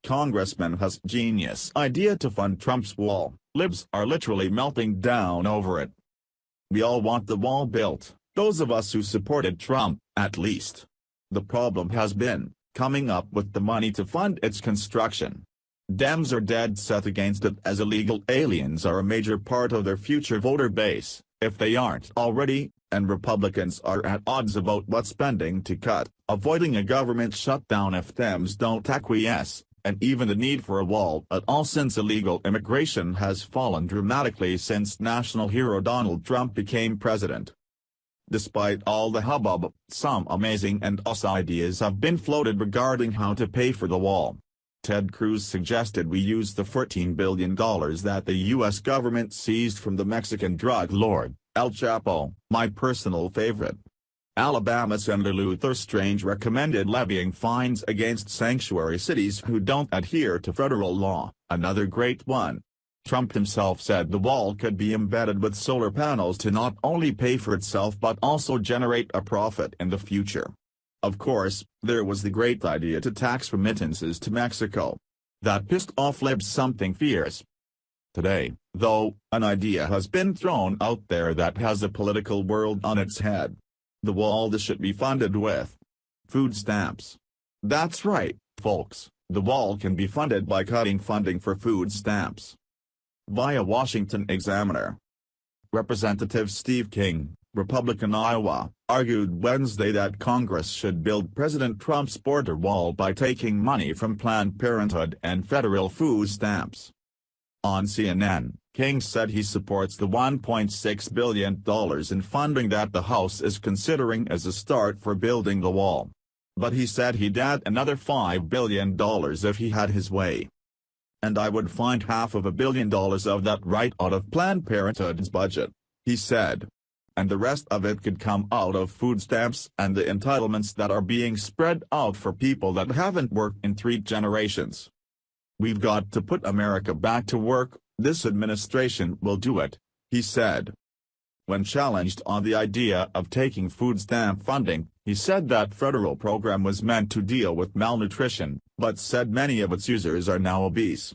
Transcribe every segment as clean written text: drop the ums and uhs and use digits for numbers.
Congressman has genius idea to fund Trump's wall. Libs are literally melting down over it. We all want the wall built, those of us who supported Trump, at least. The problem has been coming up with the money to fund its construction. Dems are dead set against it as illegal aliens are a major part of their future voter base, if they aren't already, and Republicans are at odds about what spending to cut, avoiding a government shutdown if Dems don't acquiesce, and even the need for a wall at all since illegal immigration has fallen dramatically since national hero Donald Trump became president. Despite all the hubbub, some amazing and awesome ideas have been floated regarding how to pay for the wall. Ted Cruz suggested we use the $14 billion that the U.S. government seized from the Mexican drug lord, El Chapo, my personal favorite. Alabama Senator Luther Strange recommended levying fines against sanctuary cities who don't adhere to federal law, another great one. Trump himself said the wall could be embedded with solar panels to not only pay for itself but also generate a profit in the future. Of course, there was the great idea to tax remittances to Mexico. That pissed off Libs something fierce. Today, though, an idea has been thrown out there that has the political world on its head. The wall should be funded with food stamps. That's right, folks, the wall can be funded by cutting funding for food stamps. Via Washington Examiner. Representative Steve King, Republican Iowa, argued Wednesday that Congress should build President Trump's border wall by taking money from Planned Parenthood and federal food stamps. On CNN, King said he supports the $1.6 billion in funding that the House is considering as a start for building the wall. But he said he'd add another $5 billion if he had his way. And I would find $500 million of that right out of Planned Parenthood's budget, he said. And the rest of it could come out of food stamps and the entitlements that are being spread out for people that haven't worked in 3 generations. We've got to put America back to work, this administration will do it, he said. When challenged on the idea of taking food stamp funding, he said that federal program was meant to deal with malnutrition, but said many of its users are now obese.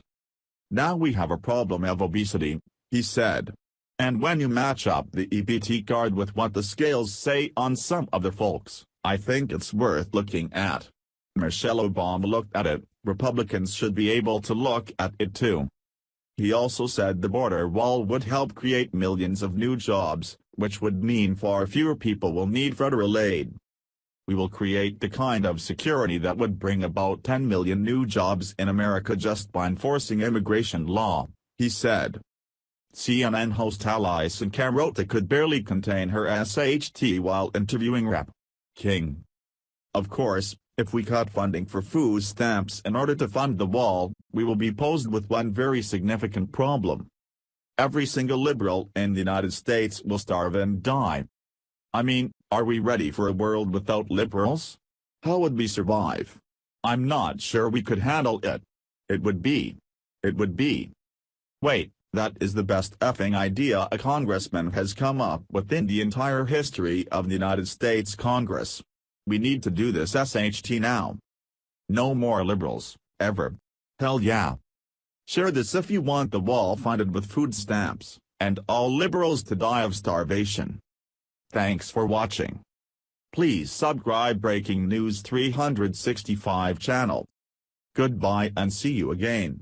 Now we have a problem of obesity, he said. And when you match up the EBT card with what the scales say on some other folks, I think it's worth looking at. Michelle Obama looked at it, Republicans should be able to look at it too. He also said the border wall would help create millions of new jobs, which would mean far fewer people will need federal aid. We will create the kind of security that would bring about 10 million new jobs in America just by enforcing immigration law, he said. CNN host Alison Carrota could barely contain her SHT while interviewing Rep. King. Of course, if we cut funding for food stamps in order to fund the wall, we will be posed with one very significant problem. Every single liberal in the United States will starve and die. I mean, are we ready for a world without liberals? How would we survive? I'm not sure we could handle it. It would be. Wait, that is the best effing idea a congressman has come up with in the entire history of the United States Congress. We need to do this SHT now. No more liberals, ever. Hell yeah. Share this if you want the wall funded with food stamps, and all liberals to die of starvation. Thanks for watching. Please subscribe Breaking News 365 channel. Goodbye and see you again.